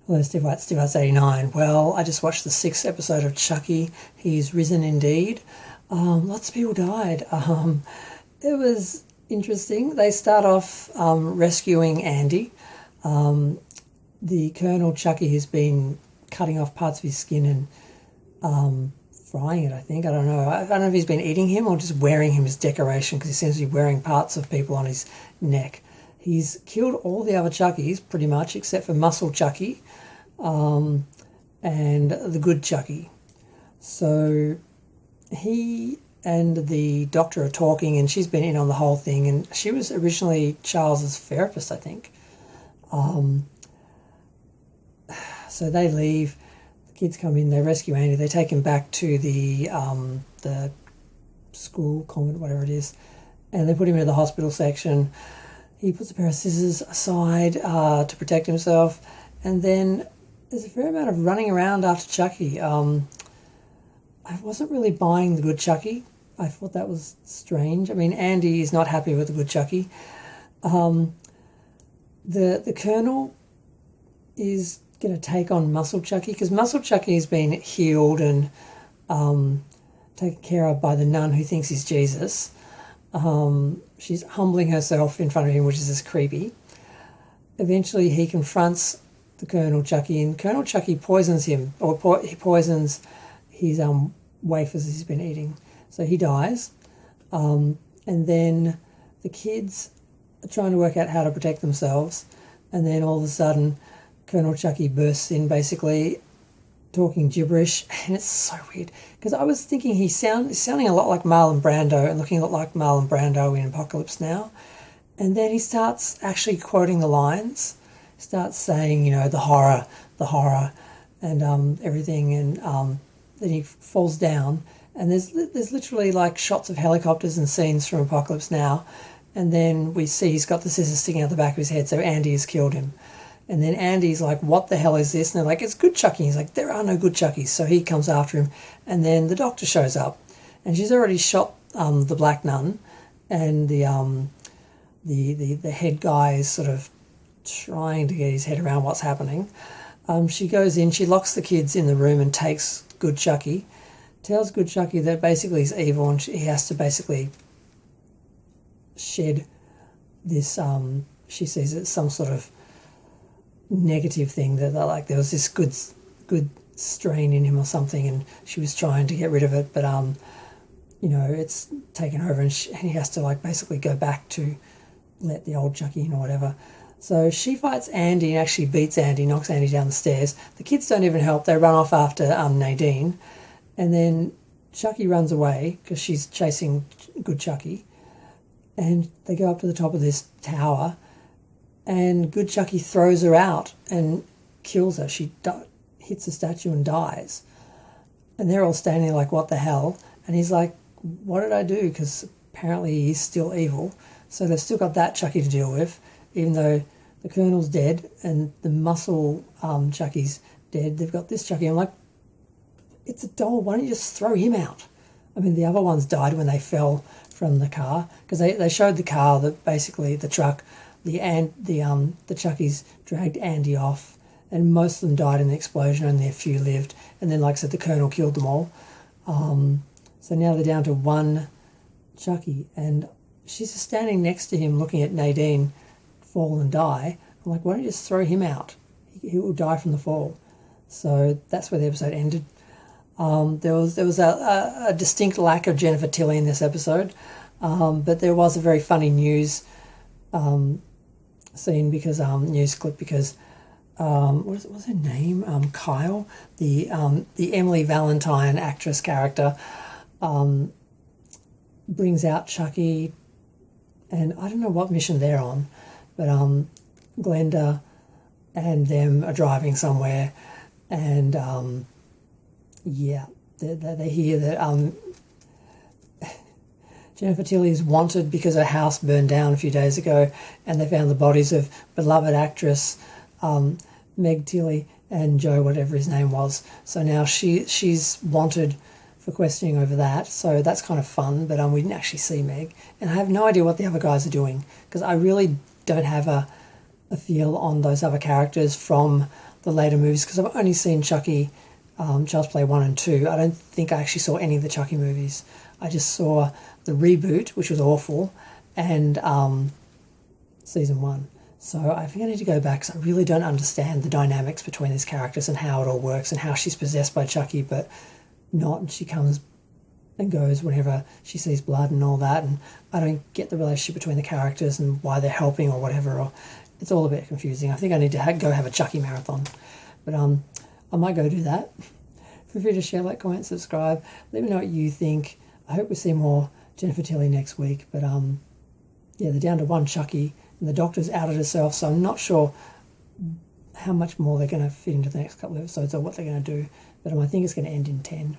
Hello, Steve Arts 89. Well, I just watched the sixth episode of Chucky. He's risen indeed. Lots of people died. It was interesting. They start off rescuing Andy. The Colonel Chucky has been cutting off parts of his skin and frying it, I think. I don't know. I don't know if he's been eating him or just wearing him as decoration, because he seems to be wearing parts of people on his neck. He's killed all the other Chuckies, pretty much, except for Muscle Chucky and the Good Chucky. So he and the doctor are talking, and she's been in on the whole thing, and she was originally Charles's therapist, I think. So they leave. The kids come in. They rescue Andy. They take him back to the school, convent, whatever it is, and they put him into the hospital section. He puts a pair of scissors aside to protect himself, and then there's a fair amount of running around after Chucky. I wasn't really buying the Good Chucky. I thought that was strange. I mean, Andy is not happy with the Good Chucky. The Colonel is going to take on Muscle Chucky, because Muscle Chucky has been healed and taken care of by the nun who thinks he's Jesus. She's humbling herself in front of him, which is just creepy. Eventually he confronts the Colonel Chucky, and Colonel Chucky poisons him, or he poisons his wafers he's been eating. So he dies. And then the kids are trying to work out how to protect themselves, and then all of a sudden Colonel Chucky bursts in, basically talking gibberish, and it's so weird, because I was thinking he's sounding a lot like Marlon Brando and looking a lot like Marlon Brando in Apocalypse Now. And then he starts actually quoting the lines, starts saying, the horror, and everything, and then he falls down, and there's literally like shots of helicopters and scenes from Apocalypse Now, and then we see he's got the scissors sticking out the back of his head, so Andy has killed him. And then Andy's like, what the hell is this? And they're like, it's Good Chucky. He's like, there are no Good Chuckies. So he comes after him. And then the doctor shows up, and she's already shot the black nun, and the head guy is sort of trying to get his head around what's happening. She goes in, she locks the kids in the room and takes Good Chucky, tells Good Chucky that basically he's evil, and he has to basically shed this, she sees it some sort of negative thing, that like there was this good strain in him or something, and she was trying to get rid of it, but it's taken over, and he has to like basically go back to let the old Chucky in or whatever. So she fights Andy and actually beats Andy, knocks Andy down the stairs. The kids don't even help. They run off after Nadine, and then Chucky runs away because she's chasing Good Chucky, and they go up to the top of this tower, and Good Chucky throws her out and kills her. She hits the statue and dies. And they're all standing there like, what the hell? And he's like, what did I do? Because apparently he's still evil. So they've still got that Chucky to deal with, even though the Colonel's dead and the Muscle Chucky's dead. They've got this Chucky. I'm like, it's a doll. Why don't you just throw him out? I mean, the other ones died when they fell from the car, because they showed the car, that basically the truck, the Chuckies dragged Andy off, and most of them died in the explosion, only a few lived. And then, like I said, the Colonel killed them all. So now they're down to one Chucky, and she's just standing next to him looking at Nadine fall and die. I'm like, why don't you just throw him out? He will die from the fall. So that's where the episode ended. There was a distinct lack of Jennifer Tilly in this episode, but there was a very funny news scene, because news clip, because what was her name? Kyle, the Emily Valentine actress character, brings out Chucky, and I don't know what mission they're on, but Glenda and them are driving somewhere, and they hear that Jennifer Tilly is wanted because her house burned down a few days ago, and they found the bodies of beloved actress Meg Tilly and Joe, whatever his name was. So now she's wanted for questioning over that. So that's kind of fun, but we didn't actually see Meg. And I have no idea what the other guys are doing, because I really don't have a feel on those other characters from the later movies, because I've only seen Chucky, Child's Play 1 and 2. I don't think I actually saw any of the Chucky movies. I just saw the reboot, which was awful, and season 1. So I think I need to go back, because I really don't understand the dynamics between these characters and how it all works, and how she's possessed by Chucky but not, and she comes and goes whenever she sees blood and all that, and I don't get the relationship between the characters and why they're helping or whatever, or it's all a bit confusing. I think I need to go have a Chucky marathon, but I might go do that. Feel free to share, like, comment, subscribe. Let me know what you think. I hope we see more Jennifer Tilly next week, but yeah, they're down to one Chucky, and the Doctor's outed herself, so I'm not sure how much more they're going to fit into the next couple of episodes or what they're going to do, but I think it's going to end in 10.